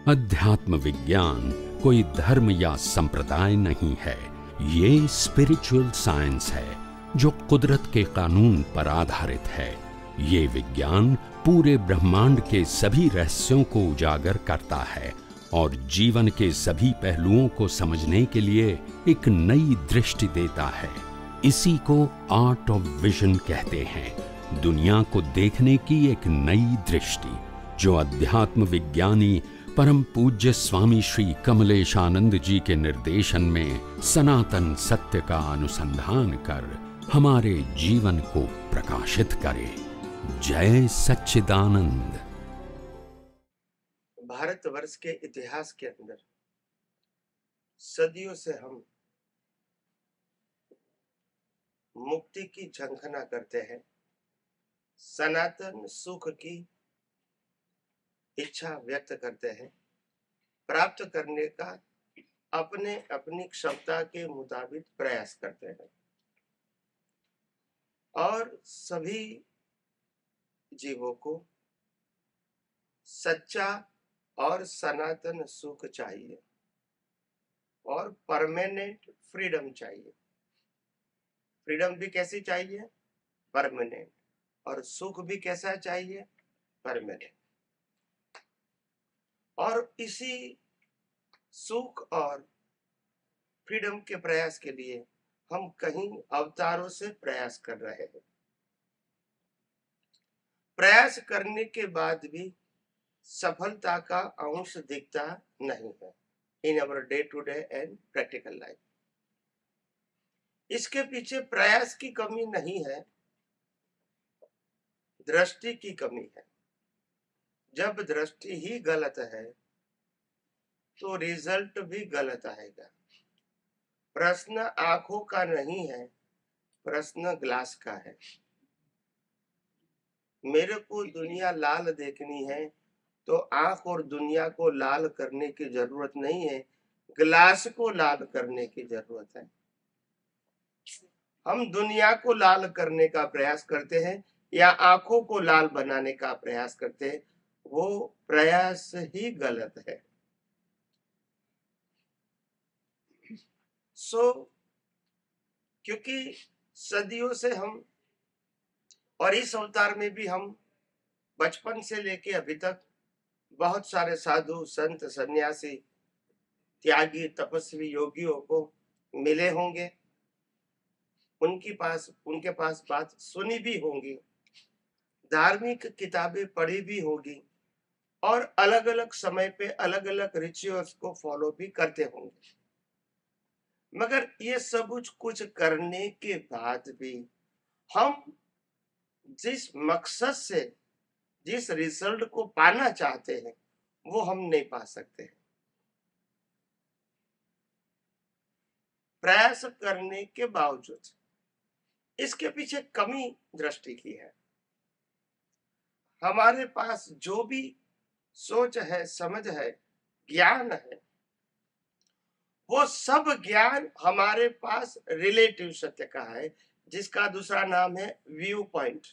अध्यात्म विज्ञान कोई धर्म या संप्रदाय नहीं है, ये स्पिरिचुअल साइंस है जो कुदरत के कानून पर आधारित है। ये विज्ञान पूरे ब्रह्मांड के सभी रहस्यों को उजागर करता है और जीवन के सभी पहलुओं को समझने के लिए एक नई दृष्टि देता है। इसी को आर्ट ऑफ विजन कहते हैं, दुनिया को देखने की एक नई दृष्टि, जो अध्यात्म विज्ञानी परम पूज्य स्वामी श्री कमलेशानंद जी के निर्देशन में सनातन सत्य का अनुसंधान कर हमारे जीवन को प्रकाशित करे। जय सच्चिदानंद। भारतवर्ष के इतिहास के अंदर सदियों से हम मुक्ति की झंखना करते हैं, सनातन सुख की इच्छा व्यक्त करते हैं, प्राप्त करने का अपने अपनी क्षमता के मुताबिक प्रयास करते हैं और सभी जीवों को सच्चा और सनातन सुख चाहिए और परमानेंट फ्रीडम चाहिए। फ्रीडम भी कैसी चाहिए? परमानेंट। और सुख भी कैसा चाहिए? परमानेंट। और इसी सुख और फ्रीडम के प्रयास के लिए हम कहीं अवतारों से प्रयास कर रहे हैं। प्रयास करने के बाद भी सफलता का अंश दिखता नहीं है in our day to day and practical life. इसके पीछे प्रयास की कमी नहीं है, दृष्टि की कमी है। जब दृष्टि ही गलत है तो रिजल्ट भी गलत आएगा। प्रश्न आंखों का नहीं है, प्रश्न ग्लास का है। मेरे को दुनिया लाल देखनी है तो आंख और दुनिया को लाल करने की जरूरत नहीं है, ग्लास को लाल करने की जरूरत है। हम दुनिया को लाल करने का प्रयास करते हैं या आंखों को लाल बनाने का प्रयास करते हैं, वो प्रयास ही गलत है। क्योंकि सदियों से हम, और इस अवतार में भी हम बचपन से लेके अभी तक बहुत सारे साधु संत सन्यासी त्यागी तपस्वी योगियों को मिले होंगे, उनके पास बात सुनी भी होंगी, धार्मिक किताबें पढ़ी भी होगी और अलग अलग समय पे अलग अलग रिचुअल्स को फॉलो भी करते होंगे। मगर ये सब कुछ करने के बाद भी हम जिस मकसद से जिस रिजल्ट को पाना चाहते हैं वो हम नहीं पा सकते। प्रयास करने के बावजूद इसके पीछे कमी दृष्टि की है। हमारे पास जो भी सोच है, समझ है, ज्ञान है, वो सब ज्ञान हमारे पास रिलेटिव सत्य का है, जिसका दूसरा नाम है व्यू पॉइंट।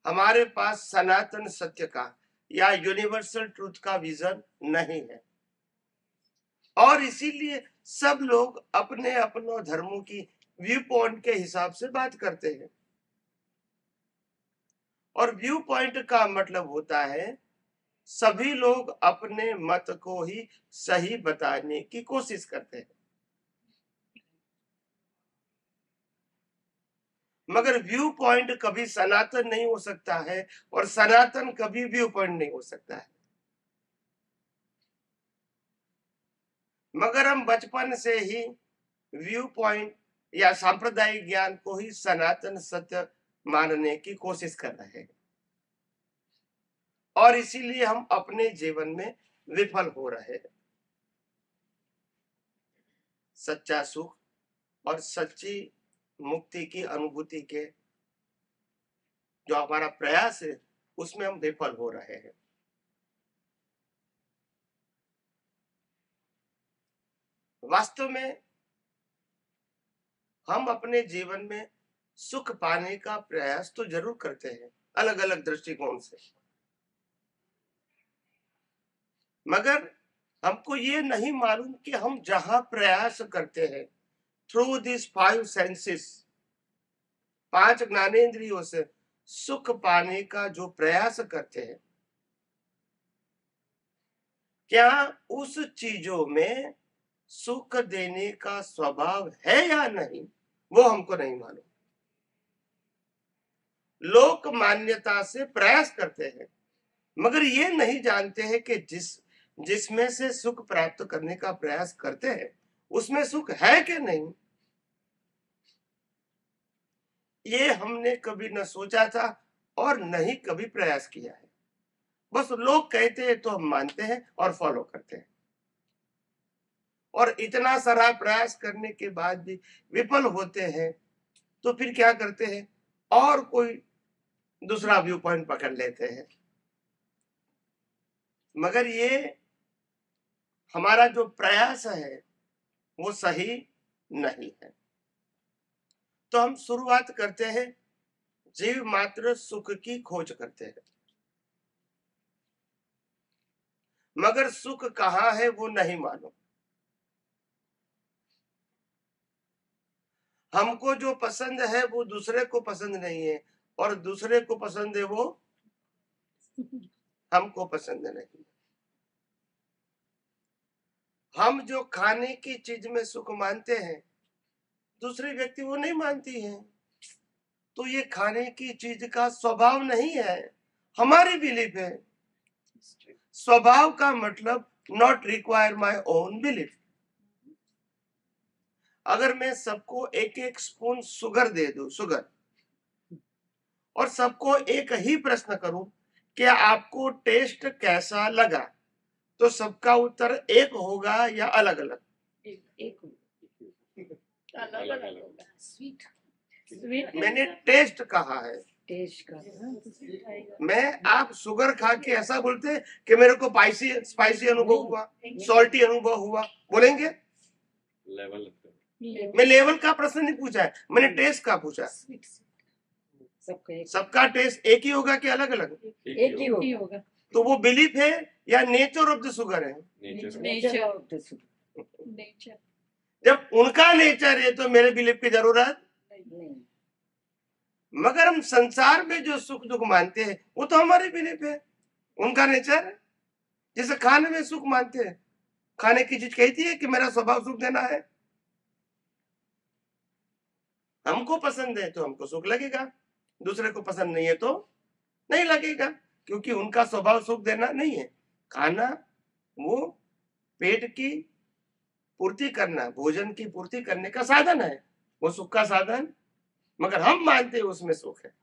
हमारे पास सनातन सत्य का या यूनिवर्सल ट्रूथ का विजन नहीं है और इसीलिए सब लोग अपने अपनों धर्मों की व्यू पॉइंट के हिसाब से बात करते हैं। और व्यू पॉइंट का मतलब होता है सभी लोग अपने मत को ही सही बताने की कोशिश करते हैं, मगर व्यू पॉइंट कभी सनातन नहीं हो सकता है और सनातन कभी व्यू पॉइंट नहीं हो सकता है। मगर हम बचपन से ही व्यू पॉइंट या सांप्रदायिक ज्ञान को ही सनातन सत्य मानने की कोशिश कर रहे हैं और इसीलिए हम अपने जीवन में विफल हो रहे हैं। सच्चा सुख और सच्ची मुक्ति की अनुभूति के जो हमारा प्रयास है उसमें हम विफल हो रहे हैं। वास्तव में हम अपने जीवन में सुख पाने का प्रयास तो जरूर करते हैं अलग अलग दृष्टिकोण से, मगर हमको ये नहीं मालूम कि हम जहां प्रयास करते हैं थ्रू दिस 5 सेंसेस, 5 ज्ञानेंद्रियों से सुख पाने का जो प्रयास करते हैं, क्या उस चीजों में सुख देने का स्वभाव है या नहीं, वो हमको नहीं मालूम। लोक मान्यता से प्रयास करते हैं, मगर ये नहीं जानते हैं कि जिसमें से सुख प्राप्त करने का प्रयास करते हैं उसमें सुख है कि नहीं। ये हमने कभी न सोचा था और नहीं कभी प्रयास किया है। बस लोग कहते हैं तो हम मानते हैं और फॉलो करते हैं, और इतना सारा प्रयास करने के बाद भी विफल होते हैं तो फिर क्या करते हैं, और कोई दूसरा व्यू पॉइंट पकड़ लेते हैं। मगर ये हमारा जो प्रयास है वो सही नहीं है। तो हम शुरुआत करते हैं, जीव मात्र सुख की खोज करते हैं, मगर सुख कहाँ है वो नहीं मालूम। हमको जो पसंद है वो दूसरे को पसंद नहीं है, और दूसरे को पसंद है वो हमको पसंद नहीं। हम जो खाने की चीज में सुख मानते हैं दूसरे व्यक्ति वो नहीं मानती है, तो ये खाने की चीज का स्वभाव नहीं है, हमारी बिलीफ है। स्वभाव का मतलब not require my own belief. अगर मैं सबको एक एक स्पून शुगर दे दूं, शुगर, और सबको एक ही प्रश्न करूं कि आपको टेस्ट कैसा लगा, तो सबका उत्तर एक होगा या अलग अलग? एक अलग अलग होगा। स्वीट मैंने टेस्ट कहा है। टेस्ट का मैं आप शुगर खा के ऐसा बोलते कि मेरे को स्पाइसी अनुभव हुआ, सॉल्टी अनुभव हुआ, बोलेंगे? लेवल मैं लेवल का प्रश्न नहीं पूछा है, मैंने टेस्ट का पूछा। सबका टेस्ट एक ही होगा कि अलग अलग? एक ही होगा। तो वो बिलीफ है या नेचर ऑफ द शुगर है? नेचर। जब उनका नेचर है तो मेरे बिलीफ की जरूरत नहीं। मगर हम संसार में जो सुख दुख मानते हैं वो तो हमारी बिलीफ है, उनका नेचर है। जैसे खाने में सुख मानते हैं, खाने की चीज कहती है कि मेरा स्वभाव सुख देना है, हमको पसंद है तो हमको सुख लगेगा, दूसरे को पसंद नहीं है तो नहीं लगेगा, क्योंकि उनका स्वभाव सुख देना नहीं है। खाना वो पेट की पूर्ति करना, भोजन की पूर्ति करने का साधन है, वो सुख का साधन, मगर हम मानते हैं उसमें सुख है।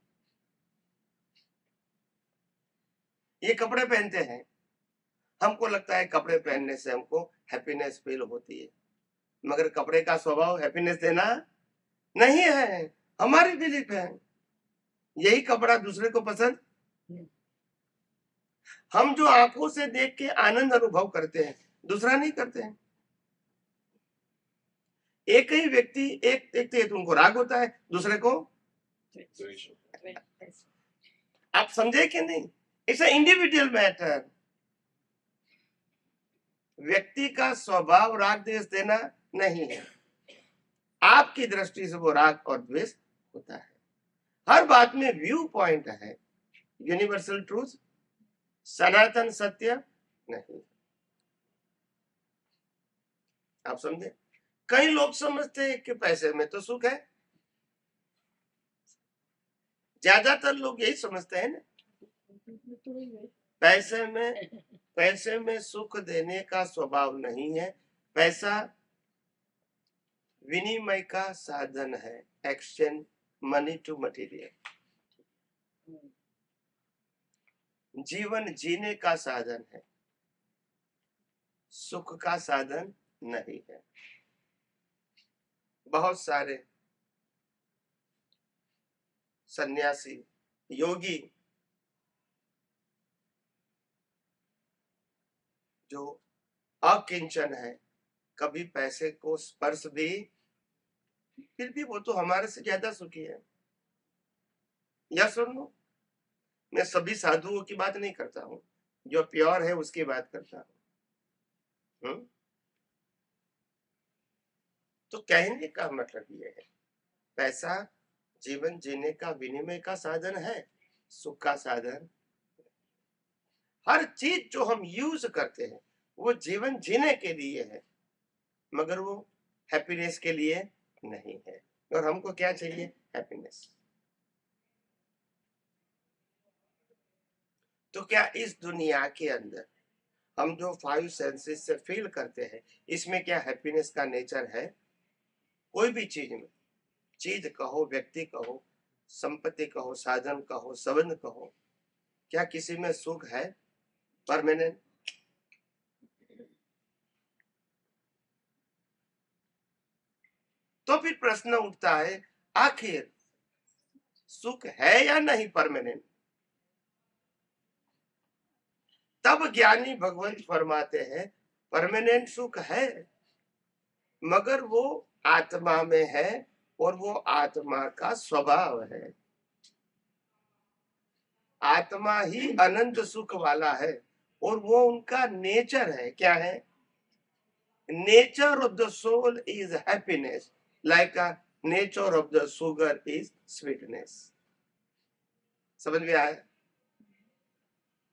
ये कपड़े पहनते हैं, हमको लगता है कपड़े पहनने से हमको हैप्पीनेस फील होती है, मगर कपड़े का स्वभाव हैप्पीनेस देना नहीं है, हमारी बिलीफ है। यही कपड़ा दूसरे को पसंद, हम जो आंखों से देख के आनंद अनुभव करते हैं दूसरा नहीं करते हैं। एक ही व्यक्ति एक देखते हैं तो उनको राग होता है, दूसरे को आप समझे कि नहीं? It's individual matter. व्यक्ति का स्वभाव राग द्वेष देना नहीं है, आपकी दृष्टि से वो राग और द्वेष होता है। हर बात में व्यू पॉइंट है, यूनिवर्सल ट्रूथ, सनातन सत्य नहीं। आप समझे? कई लोग समझते हैं कि पैसे में तो सुख है, ज्यादातर लोग यही समझते हैं ना, पैसे में सुख देने का स्वभाव नहीं है। पैसा विनिमय का साधन है, एक्सचेंज मनी टू मटेरियल। जीवन जीने का साधन है, सुख का साधन नहीं है। बहुत सारे सन्यासी योगी जो अकिंचन है, कभी पैसे को स्पर्श भी, फिर भी वो तो हमारे से ज्यादा सुखी है। या सुनो, मैं सभी साधुओं की बात नहीं करता हूँ, जो प्योर है उसकी बात करता हूँ। तो कहने का मतलब ये है, पैसा जीवन जीने का विनिमय का साधन है, सुख का साधन। हर चीज जो हम यूज करते हैं वो जीवन जीने के लिए है, मगर वो हैप्पीनेस के लिए नहीं है। और हमको क्या चाहिए? हैप्पीनेस। तो क्या इस दुनिया के अंदर हम जो 5 सेंसेस से फील करते हैं, इसमें क्या हैप्पीनेस का नेचर है? कोई भी चीज में, चीज कहो, व्यक्ति कहो, संपत्ति कहो, साधन कहो, संबंध कहो, क्या किसी में सुख है परमानेंट? तो फिर प्रश्न उठता है, आखिर सुख है या नहीं परमानेंट? तब ज्ञानी भगवंत फरमाते हैं, परमानेंट सुख है, मगर वो आत्मा में है और वो आत्मा का स्वभाव है। आत्मा ही अनंत सुख वाला है और वो उनका नेचर है। क्या है? Nature of the soul is happiness, like a nature of the sugar is sweetness. समझ में आया?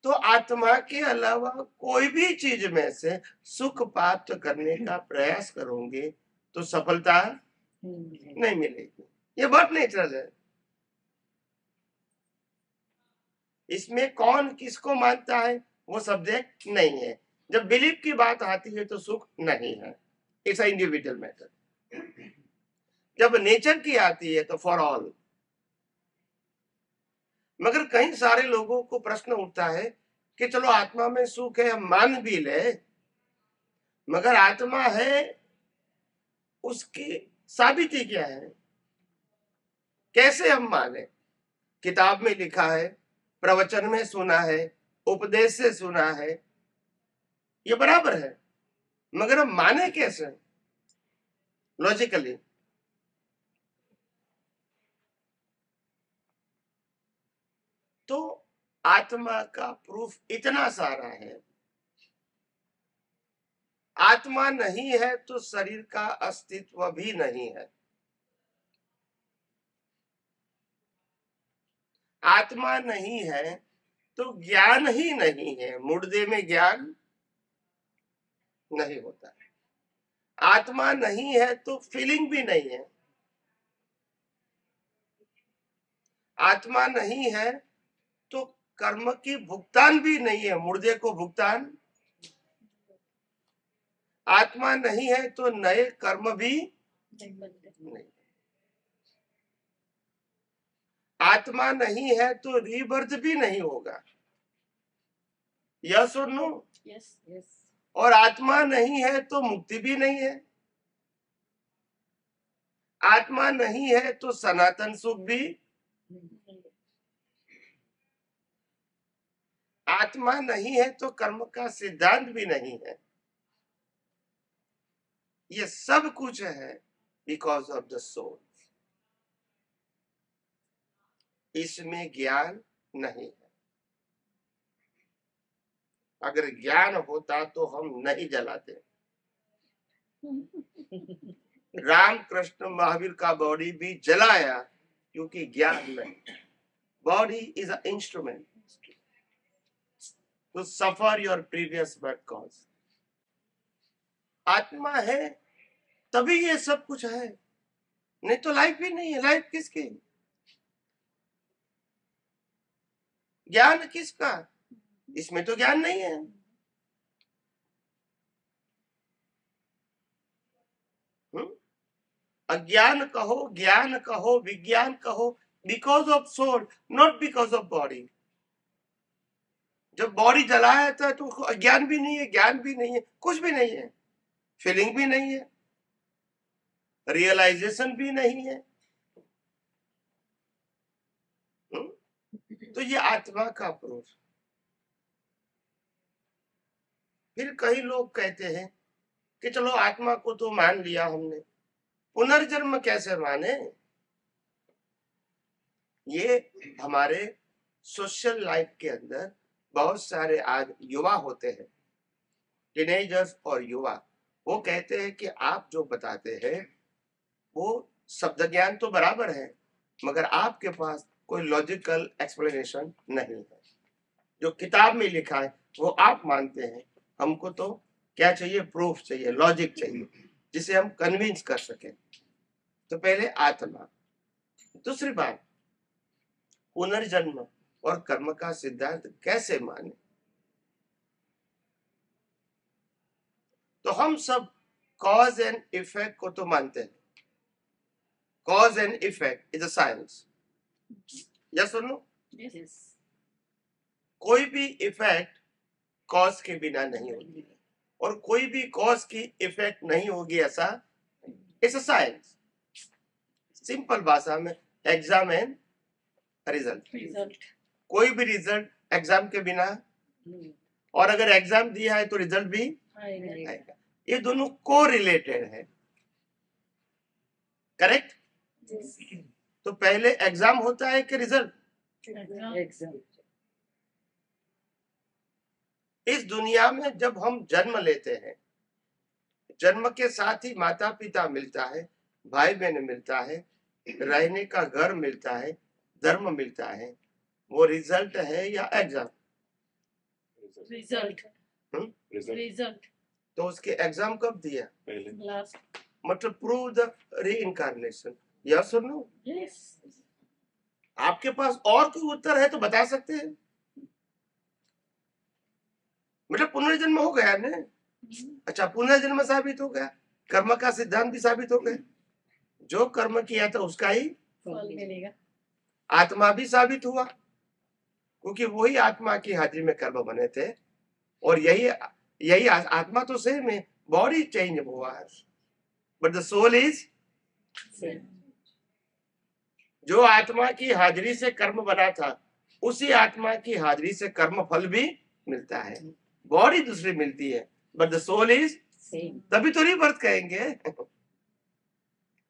तो आत्मा के अलावा कोई भी चीज में से सुख प्राप्त करने का प्रयास करोगे तो सफलता नहीं मिलेगी। ये बहुत नेचुरल है। इसमें कौन किसको मानता है वो सब्जेक्ट नहीं है। जब बिलीफ की बात आती है तो सुख नहीं है, इट्स इंडिविजुअल मैटर। जब नेचर की आती है तो फॉर ऑल। मगर कई सारे लोगों को प्रश्न उठता है कि चलो आत्मा में सुख है, हम मान भी ले, मगर आत्मा है उसकी साबिती क्या है? कैसे हम माने? किताब में लिखा है, प्रवचन में सुना है, उपदेश से सुना है, ये बराबर है, मगर हम माने कैसे लॉजिकली? तो आत्मा का प्रूफ इतना सारा है। आत्मा नहीं है तो शरीर का अस्तित्व भी नहीं है। आत्मा नहीं है तो ज्ञान ही नहीं है, मुर्दे में ज्ञान नहीं होता। आत्मा नहीं है तो फीलिंग भी नहीं है। आत्मा नहीं है तो कर्म की भुगतान भी नहीं है, मुर्दे को भुगतान। आत्मा नहीं है तो नए कर्म भी नहीं। आत्मा नहीं है तो रीबर्थ भी नहीं होगा। यस और नो? Yes yes. और आत्मा नहीं है तो मुक्ति भी नहीं है। आत्मा नहीं है तो सनातन सुख भी। आत्मा नहीं है तो कर्म का सिद्धांत भी नहीं है। ये सब कुछ है बिकॉज ऑफ द सोल। इसमें ज्ञान नहीं है। अगर ज्ञान होता तो हम नहीं जलाते। राम कृष्ण महावीर का बॉडी भी जलाया क्योंकि ज्ञान नहीं। Body is a instrument to suffer your previous birth cause. आत्मा है तभी ये सब कुछ है, नहीं तो लाइफ ही नहीं है। लाइफ किसकी? ज्ञान किसका? इसमें तो ज्ञान नहीं है। अज्ञान कहो, ज्ञान कहो, विज्ञान कहो, because of soul, not because of body. जब बॉडी जलाया था तो अज्ञान भी नहीं है, ज्ञान भी नहीं है, कुछ भी नहीं है, फीलिंग भी नहीं है, रियलाइजेशन भी नहीं है। तो ये आत्मा का प्रूफ। फिर कई लोग कहते हैं कि चलो आत्मा को तो मान लिया हमने, पुनर्जन्म कैसे माने? ये हमारे सोशल लाइफ के अंदर बहुत सारे आज युवा होते हैं, टीनेजर्स और युवा, वो कहते हैं कि आप जो बताते हैं वो शब्द ज्ञान तो बराबर है, मगर आपके पास कोई लॉजिकल एक्सप्लेनेशन नहीं है। जो किताब में लिखा है वो आप मानते हैं, हमको तो क्या चाहिए? प्रूफ चाहिए, लॉजिक चाहिए, जिसे हम कन्विंस कर सकें। तो पहले आत्मा। दूसरी बात, पुनर्जन्म और कर्म का सिद्धांत कैसे माने? तो हम सब कॉज एंड इफेक्ट को तो मानते हैं। Cause and effect is a science, yes और नो? Yes. कोई भी इफेक्ट कॉज के बिना नहीं होगी, और कोई भी कॉज की इफेक्ट नहीं होगी, ऐसा इट्स अ साइंस। सिंपल भाषा में एग्जाम एंड रिजल्ट। Result. कोई भी रिजल्ट एग्जाम के बिना, नहीं और अगर एग्जाम दिया है तो रिजल्ट भी आएगा। आएगा। ये दोनों को रिलेटेड है, करेक्ट? तो पहले एग्जाम होता है कि रिजल्ट? Exam. इस दुनिया में जब हम जन्म लेते हैं, जन्म के साथ ही माता पिता मिलता है, भाई बहन मिलता है, रहने का घर मिलता है, धर्म मिलता है, वो रिजल्ट है या एग्जाम? Result. Result. तो उसके एग्जाम कब दिया? पहले Last. मतलब प्रूव द रीइंकारनेशन, यस और नो? Yes. आपके पास और कोई उत्तर है तो बता सकते हैं। मतलब पुनर्जन्म हो गया ना? अच्छा, पुनर्जन्म साबित हो गया, कर्म का सिद्धांत भी साबित हो गया। जो कर्म किया था उसका ही फल मिलेगा। आत्मा भी साबित हुआ, क्योंकि वही आत्मा की हाजिरी में कर्म बने थे, और यही आत्मा तो सेम है, बॉडी चेंज हुआ है, but the soul is. Same. जो आत्मा की हाजिरी से कर्म बना था, उसी आत्मा की हाजिरी से कर्म फल भी मिलता है। बॉडी दूसरी मिलती है, but the soul is. Same. तभी तो रीबर्थ कहेंगे।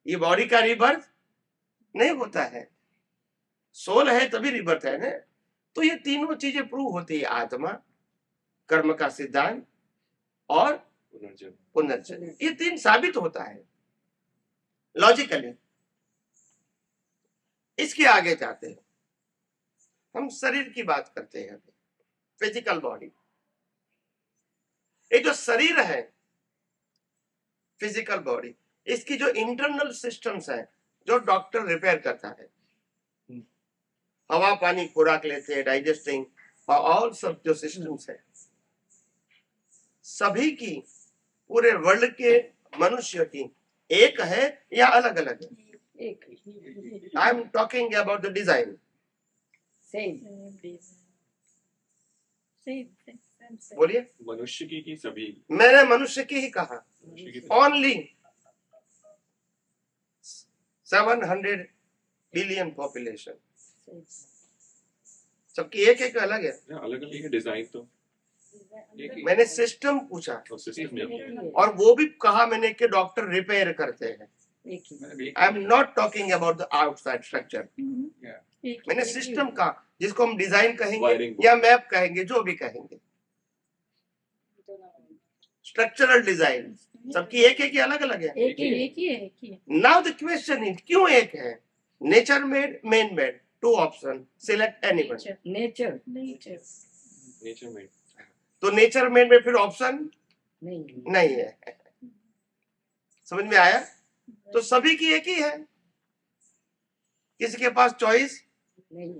ये बॉडी का रीबर्थ नहीं होता है, सोल है तभी रीबर्थ है ना। तो ये तीनों चीजें प्रूव होती है, आत्मा, कर्म का सिद्धांत और पुनर्जन्म। ये तीन साबित होता है लॉजिकली। इसके आगे जाते हैं, हम शरीर की बात करते हैं, फिजिकल बॉडी। ये जो शरीर है, फिजिकल बॉडी, इसकी जो इंटरनल सिस्टम्स है, जो डॉक्टर रिपेयर करता है, हवा पानी खुराक लेते हैं, डाइजेस्टिंग और ऑल सब जो सिस्टम्स है, सभी की, पूरे वर्ल्ड के मनुष्य की एक है या अलग अलग है? एक. I am talking about the design. Same. Same. बोलिए। मनुष्य की सभी मैंने मनुष्य की ही कहा। मनुष्य की ओनली 700 बिलियन पॉपुलेशन, सबकी एक एक अलग है। अलग अलग है डिजाइन तो मैंने सिस्टम पूछा, और सिस्टम में और वो भी कहा मैंने कि डॉक्टर रिपेयर करते हैं। एक ही. I am not talking about the outside structure. एक मैंने ही. सिस्टम का, जिसको हम डिजाइन कहेंगे Wiring. या मैप कहेंगे, जो भी कहेंगे, स्ट्रक्चरल डिजाइन, सबकी एक एक अलग अलग है। एक ही है. नाउ द क्वेश्चन इज, क्यों एक है? Nature made, man made, two option, select anyone. Nature. Nature में तो नेचर मेड में फिर ऑप्शन नहीं. नहीं है। समझ में आया? तो सभी की एक ही है, किसी के पास चॉइस नहीं.